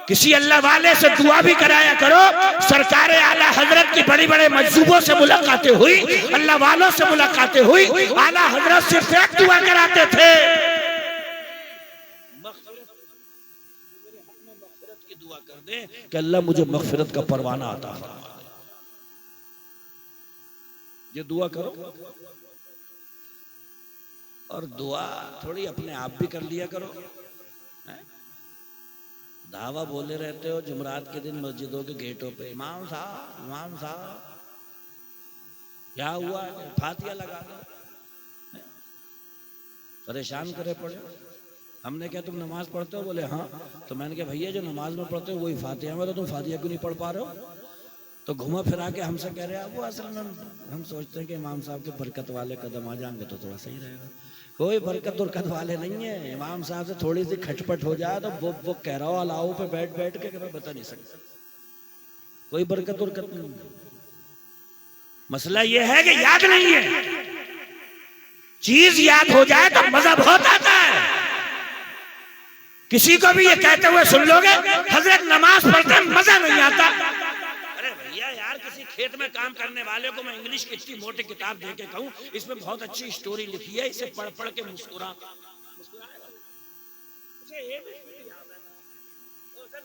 किसी अल्लाह वाले से दुआ भी कराया करो। सरकार आला हजरत की बड़ी बड़े मजूबों से मुलाकातें हुई, अल्लाह वालों से मुलाकातें हुई, आला हजरत से फेक दुआ कराते थे। मग़फ़िरत की दुआ कर दे कि अल्लाह मुझे मग़फ़िरत का परवाना अता फरमा। ये दुआ करो। और दुआ थोड़ी अपने आप भी कर लिया करो। दावा बोले रहते हो जुमरात के दिन मस्जिदों के गेटों पे, इमाम साहब क्या हुआ, फातिया लगा दो। परेशान करे पड़े। हमने क्या तुम नमाज पढ़ते हो? बोले हाँ। तो मैंने कहा भैया जो नमाज में पढ़ते हो वही फातिया में, तो तुम फातिया क्यों नहीं पढ़ पा रहे हो? तो घुमा फिरा के हमसे कह रहे हैं वो असल में हम सोचते हैं कि इमाम साहब के बरकत वाले कदम आ जाएंगे तो थोड़ा सही रहेगा। कोई बरकत उरकत वाले नहीं है। इमाम साहब से थोड़ी सी खटपट हो जाए तो वो कह रहा हो अलाव पे बैठ बैठ के मैं बता नहीं सकता। कोई बरकत उरकत नहीं। मसला ये है कि याद नहीं है। चीज याद हो जाए तो मजा बहुत आता है। किसी को भी ये कहते हुए सुन लोगे हजरत नमाज पढ़ते मजा नहीं आता। अरे भैया यार, किसी खेत में काम करने वाले को मैं इंग्लिश की इतनी मोटी किताब दे के कहूं इसमें बहुत अच्छी स्टोरी लिखी है, इसे पढ़ पढ़ के मुस्कुरा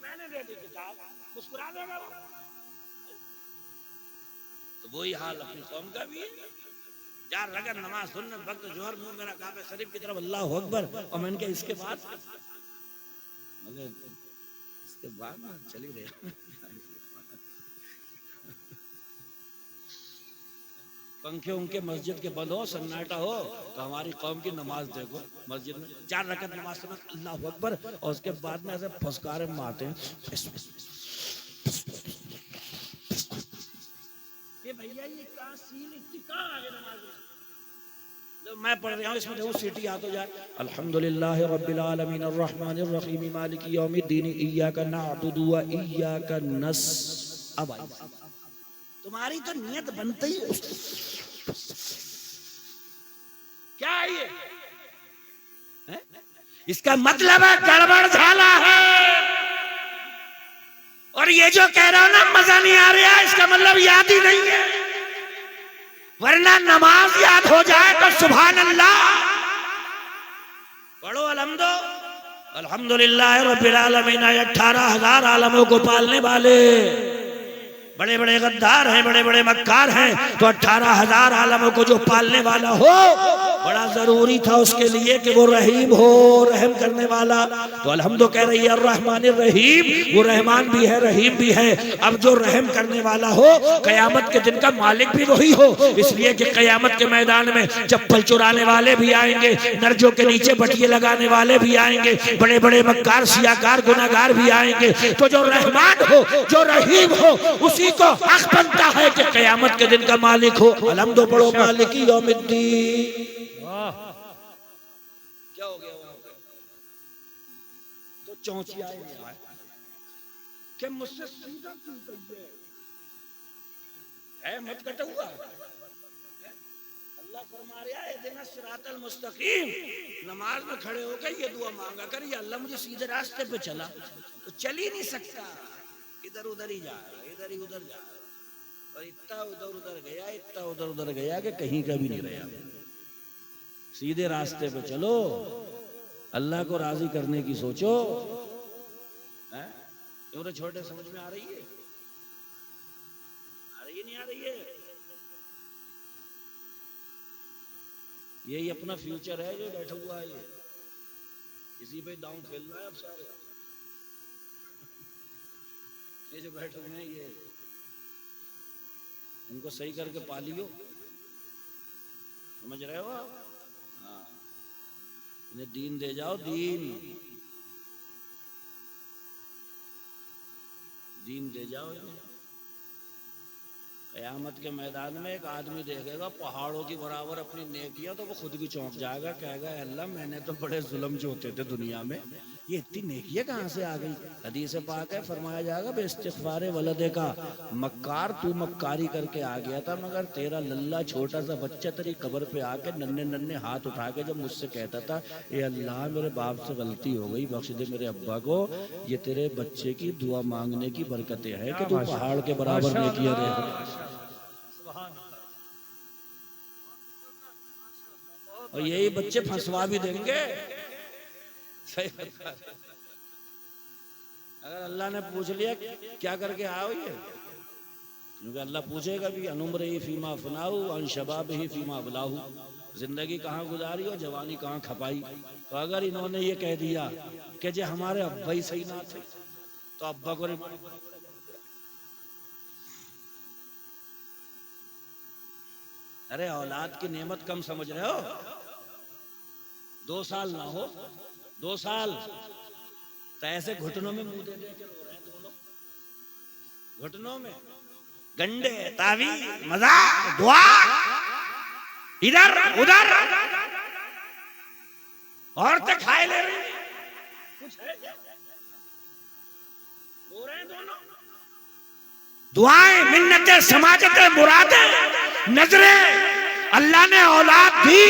मैंने दे दी किताब, मुस्कुरा देगा। तो वही हाल अपनी कौम का भी है यार। अगर नमाज सुनने वक्त जोहर मुंह मेरा काबे शरीफ की तरफ अल्लाह अकबर, और मैंने कहा इसके बाद चली रहे पंखे उनके मस्जिद के बंद हो, सन्नाटा हो, तो हमारी कौम की नमाज देखो। मस्जिद में 4 रकअत नमाज सुनो अल्लाह अकबर, और उसके बाद में ऐसे फुसकारे मारते हैं। ये भैया ये कहां सीन इतनी कहां आगे नमाज तो मैं पढ़ रहा हूं, इसमें देखो सीटी आ तो जाए। अल्हम्दुलिल्लाह रब्बिल आलमीन अर्रहमानिर रहीम मालिकी यौमिद्दीन इय्याका नअबुदु व इय्याका नस। अब तुम्हारी तो नियत बनती ही क्या है ये? इसका मतलब है गड़बड़ झाला है। और ये जो कह रहा हो ना मजा नहीं आ रहा है, इसका मतलब याद ही नहीं है। वरना नमाज याद हो जाए तो सुभान अल्लाह पढ़ो। अल्हम्दुलिल्लाह रब्बिल आलमीन। 18,000 आलमों को पालने वाले बड़े बड़े गद्दार हैं, बड़े बड़े मक्कार हैं, तो 18,000 आलमों को जो पालने वाला हो बड़ा जरूरी था उसके लिए कि वो रहीम हो, रहम करने वाला। तो अल्हम्दु कह रही है अर्रहमानिर रहीम, वो रहमान भी है रहीम भी है। अब जो रहम करने वाला हो कयामत के दिन का मालिक भी वही हो, इसलिए कि कयामत के मैदान में चप्पल चुराने वाले भी आएंगे, नर्जों के नीचे बटिए लगाने वाले भी आएंगे, बड़े बड़े मक्कार सियाकार गुनाहगार भी आएंगे। तो जो रहमान हो, जो रहीम हो, उसी को हक बनता है कि कयामत के दिन का मालिक हो। अल्हम्दु पढ़ो मालिकी यौमिद्दीन। क्या हो गया वहां पे? तो चौंची आए कि मुझसे सीधा क्यों कहिए है मत कटूंगा। अल्लाह फरमा रहा है इहदिना सिरातल मुस्तकीम। नमाज में खड़े होकर ये दुआ मांगा कर, या अल्लाह मुझे सीधे रास्ते पे चला। तो चल ही नहीं सकता, इधर उधर ही जा, इधर ही उधर जा, और इतना उधर उधर गया, इतना उधर उधर गया कि कहीं का भी नहीं रहा। सीधे रास्ते पे चलो, अल्लाह को राजी करने की सोचो। तो छोटे समझ में आ रही है? आ रही है नहीं आ रही है? यही अपना फ्यूचर है जो बैठा हुआ है, ये इसी पे दांव खेल रहा है अब सारे। ये जो बैठे हुए हैं ये इनको सही करके पालियो, समझ रहे हो आप? हाँ, इन्हें दीन दे जाओ, दीन दे जाओ इन्हें। क़यामत के मैदान में एक आदमी देखेगा पहाड़ों की बराबर अपनी नेकियां, तो वो खुद भी चौंक जाएगा, कहेगा अल्लाह मैंने तो बड़े जुल्म जो होते थे दुनिया में, ये इतनी नेकियां कहां से आ गई? हदीस पाक है, फरमाया जाएगा बेइस्तिग़फ़ार वलदे का, मक्कार तू मक्कारी करके आ गया था, मगर तेरा लल्ला छोटा सा बच्चा तेरी कब्र पे आके नन्हे नन्हे हाथ उठा के जब मुझसे कहता था, ए अल्लाह मेरे बाप से गलती हो गई, बख्श दे मेरे अब्बा को, ये तेरे बच्चे की दुआ मांगने की बरकतें हैं कि तू पहाड़ के बराबर नेकियां दे। और यही बच्चे फंसवा भी देंगे। सही बता, अगर अल्लाह ने पूछ लिया क्या करके आओ, ये क्योंकि अल्लाह पूछेगा भी अनुम्र ही फीमा फनाऊ अन शबाब ही फीमा बलाहू, जिंदगी कहाँ गुजारी और जवानी कहाँ खपाई। तो अगर इन्होंने ये कह दिया कि जे हमारे अब्बा ही सही ना थे तो अब्बा को अरे औलाद की नेमत कम समझ रहे हो? 2 साल ना हो, 2 साल तो ऐसे घुटनों में मुंह दे दे के रो रहे हैं दोनों, घुटनों में गंडे तावी मजा दुआ इधर उधर, औरतें खाए ले रही हैं, कुछ है क्या? रो रहे हैं दोनों। दुआएं, मिन्नतें, समाजतें, मुरादें, नजरें, अल्लाह ने औलाद दी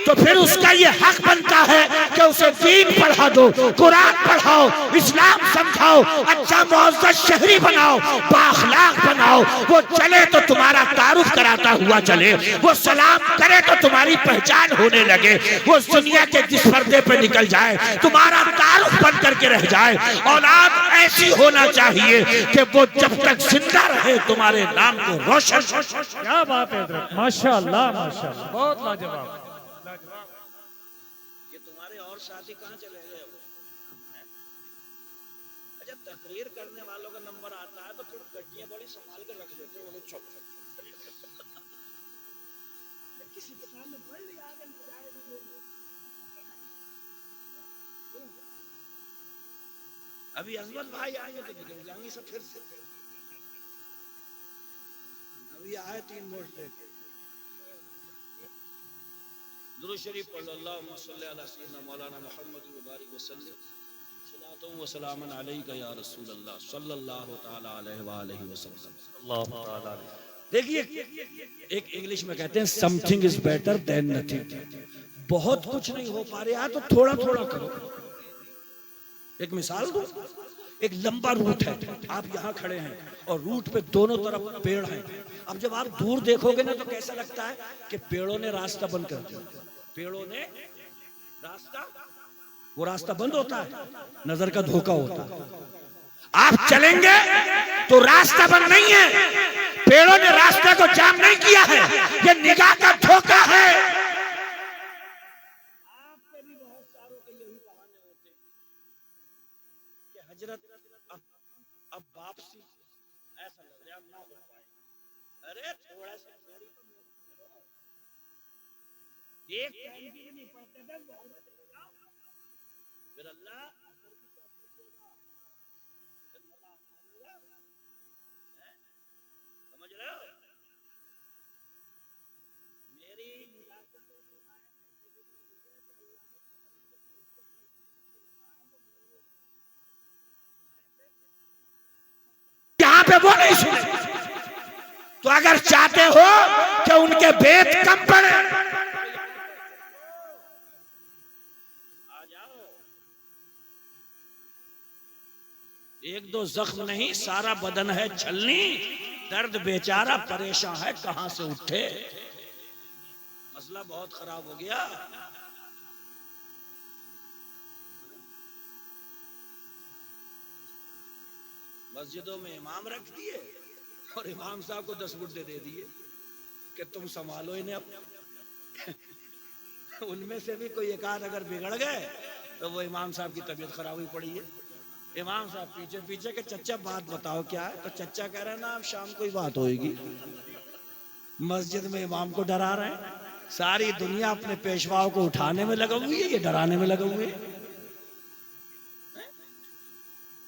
तो फिर उसका ये हक बनता है कि उसे दीन पढ़ा दो, कुरान पढ़ाओ, इस्लाम समझाओ, अच्छा मुअज़्ज़ज़ शहरी बनाओ, बाअखलाक बनाओ। वो चले तो तुम्हारा तारुफ कराता हुआ चले, वो सलाम करे तो तुम्हारी पहचान होने लगे, वो दुनिया के जिस पर्दे पे निकल जाए तुम्हारा तारुफ बन करके रह जाए। औलाद ऐसी होना चाहिए कि वो जब तक जिंदा रहे तुम्हारे नाम को रोशन। क्या बात है, माशाअल्लाह माशाअल्लाह, बहुत लाजवाब। ये तुम्हारे और साथी कहाँ चले गए? अच्छा, तकरीर करने वालों का नंबर आता है तो फिर गड्डियां बड़ी संभाल कर रख देते हो, किसी के सामने पढ़ लिया आगे न जाए। अभी अजमत भाई आएंगे तो निकल जाएंगे सब फिर से। अभी आए 3 नोट लेके, दुरूद शरीफ पढ़ लो, अल्लाहुम्मा सल्ली अला सय्यिदना मौलाना मुहम्मद व बारिक वसल्लम, सलातुन व सलामुन अलैका या रसूल अल्लाह सल्लल्लाहु तआला अलैहि व आलिहि वसल्लम। अल्लाहु तआला। देखिए, एक इंग्लिश में कहते हैं something is better than nothing. बहुत कुछ नहीं हो पा रहा तो थोड़ा थोड़ा करो। एक मिसाल दूं, एक लंबा रूट है, आप यहाँ खड़े हैं और रूट पे दोनों तरफ पेड़ हैं। अब जब आप दूर देखोगे ना तो कैसा लगता है कि पेड़ों ने रास्ता बंद कर दिया, पेड़ों ने रास्ता, वो रास्ता बंद होता है, नजर का धोखा होता है। आप चलेंगे तो रास्ता बंद नहीं है, पेड़ों ने रास्ते को जाम नहीं किया है, ये निगाह का धोखा है। आपके भी बहुत सारों के यही बहाने होते हैं कि हजरत अब वापसी ऐसा लग रहा ना हो पाए। अरे थोड़ा सा एक टाइम भी नहीं पढ़ते थे, फिर अल्लाह समझ रहे हो? मेरी यहाँ पे वो नहीं सुने, तो अगर चाहते हो कि उनके वेद कम पड़े, आ जाओ। 1-2 जख्म नहीं, सारा बदन है छलनी, दर्द बेचारा परेशान है कहां से उठे। मसला बहुत खराब हो गया। मस्जिदों में इमाम रख दिए और इमाम साहब को 10 गुड्डे दे दिए कि तुम संभालो इन्हें। उनमें से भी कोई एक आध अगर बिगड़ गए तो वो इमाम साहब की तबीयत खराब हुई पड़ी है। इमाम साहब पीछे पीछे के चच्चा बात बताओ क्या है, तो चच्चा कह रहे हैं ना अब शाम को ही बात होगी। मस्जिद में इमाम को डरा रहे हैं, सारी दुनिया अपने पेशवाओं को उठाने में लगा हुई है, ये डराने में लगा हुए।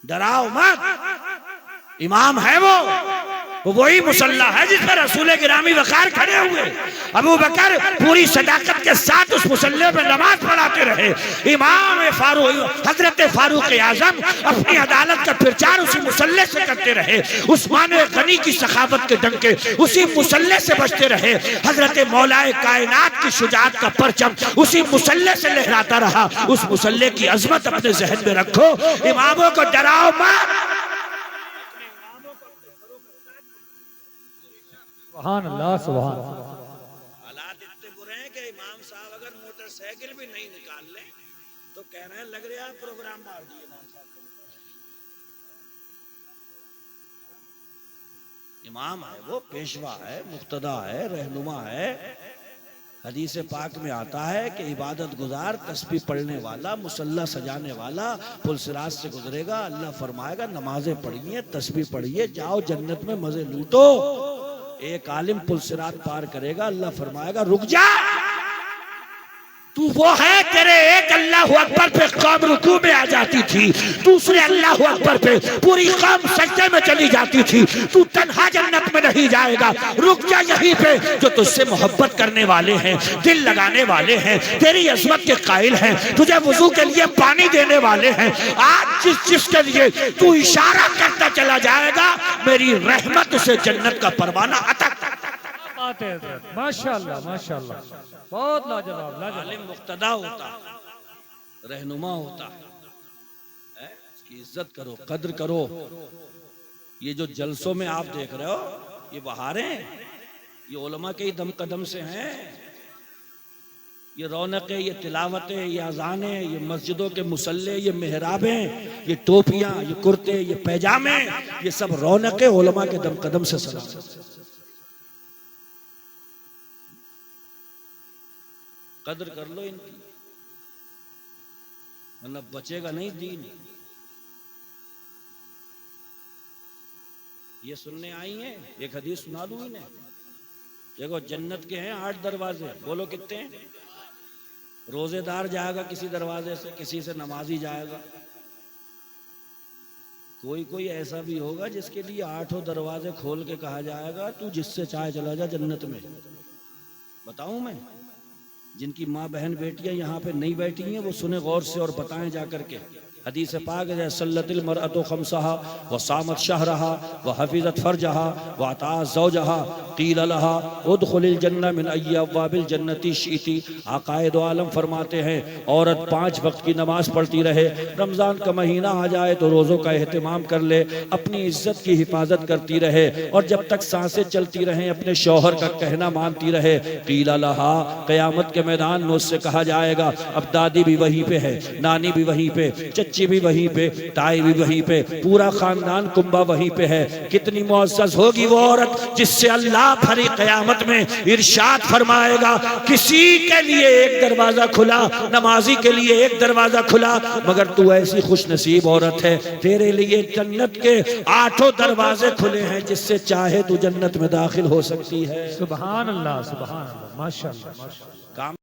डराओ मत, इमाम है वो, वही मुसल्ला है जिस पर रसूल गिरामी वकार खड़े हुए। अबू बकर पूरी सदाकत के साथ उस मुसल्ले पर नमाज पढ़ाते रहे। इमाम फारूक हजरत फारूक आजम अपनी अदालत का प्रचार उसी मुसल्ले से करते रहे। उस्मान गनी की सखावत के डंके उसी मुसल्ले से बजते रहे। हजरत मौलाए कायनात की शुजाअत का परचम उसी मुसल्ले से लहराता रहा। उस मुसल्ले की अजमत अपने जहन में रखो, इमामों को डराओ मत। सुभान अल्लाह, सुभान। हालात इतने बुरे हैं कि इमाम साहब अगर मोटरसाइकिल भी नहीं निकाल ले तो कह रहे हैं लग रहा है प्रोग्राम मार दिए इमाम साहब। इमाम है वो, पेशवा है, मुक्तदा है, रहनुमा है। हदीस पाक में आता है कि इबादत गुजार, तस्बीह पढ़ने वाला, मुसल्ला सजाने वाला पुलसिरात से गुजरेगा। अल्लाह फरमाएगा नमाजें पढ़िए, तस्बीह पढ़िए, जाओ जन्नत में मजे लूटो। एक आलिम पुलसिरात पार करेगा, अल्लाह फरमाएगा रुक जा, तू वो है तेरे एक अल्लाह अकबर पे कौम रुकू में आ जाती थी, दूसरे अल्लाह अकबर पे पूरी कौम सजदे में चली जाती थी, तू तन्हा जन्नत में नहीं जाएगा। रुक जा यहीं पे, जो तुझसे मोहब्बत करने वाले हैं, दिल लगाने वाले हैं, तेरी अजमत के कायल हैं, तुझे वुजू के लिए पानी देने वाले हैं, आज जिसके लिए तू इशारा करता चला जाएगा मेरी रहमत उसे जन्नत का परवाना अता। माशाअल्लाह, माशाअल्लाह, बहुत लाजवाब, लाजवाब। आलिम मुक्तदा होता है, रहनुमा होता है, इसकी इज्जत करो, कद्र करो। ये जो जलसों में आप देख रहे हो, ये बहारें, ये उलमा के ही दम कदम से हैं। ये रौनकें, ये तिलावतें, ये अजानें, ये मस्जिदों के मुसल्ले, ये मेहराबें, ये टोपियां, ये कुर्ते, ये पैजामे, ये सब रौनकें उलमा के दम कदम से सलाम। कद्र कर लो इनकी, वरना बचेगा नहीं दीन। ये सुनने आई हैं, एक हदीस सुना दूं इन्हें। देखो जन्नत के हैं 8 दरवाजे, बोलो कितने हैं? रोजेदार जाएगा किसी दरवाजे से, किसी से नमाजी जाएगा, कोई ऐसा भी होगा जिसके लिए 8 दरवाजे खोल के कहा जाएगा तू जिससे चाहे चला जा जन्नत में। बताऊं मैं? जिनकी माँ बहन बेटियां यहाँ पे नहीं बैठी हैं वो सुने गौर से और बताएं जा करके। हदीस पाक है सल्लतिल मरअतु खम्सहा व सामत शहरहा व हफिजत फरजहा व अताअत ज़ौजहा क़ील लहा उदखुलिल जन्नह मिन अय्यि अब्वाबिल जन्नति शिअति। आक़ाए दो आलम फरमाते हैं औरत 5 वक्त की नमाज पढ़ती रहे, रमज़ान का महीना आ जाए तो रोज़ों का एहतमाम कर ले, अपनी इज्जत की हिफाजत करती रहे और जब तक सांसें चलती रहें अपने शौहर का कहना मानती रहे। क़ील लहा, क़यामत के मैदान में उससे कहा जाएगा, अब दादी भी वहीं पे है, नानी भी वहीं पे, चच्ची भी वहीं पे, ताई भी वहीं पे, पूरा खानदान कुंबा वहीं पे है। कितनी मुअज़्ज़ज़ होगी वो औरत जिससे अल्लाह भरी क़यामत में इरशाद फरमाएगा किसी के लिए एक दरवाजा खुला, नमाजी के लिए एक दरवाजा खुला, मगर तू ऐसी खुशनसीब औरत है तेरे लिए जन्नत के 8 दरवाजे खुले हैं, जिससे चाहे तू जन्नत में दाखिल हो सकती है। सुभान अल्लाह, सुभान अल्लाह, माशाअल्लाह, माशाअल्लाह।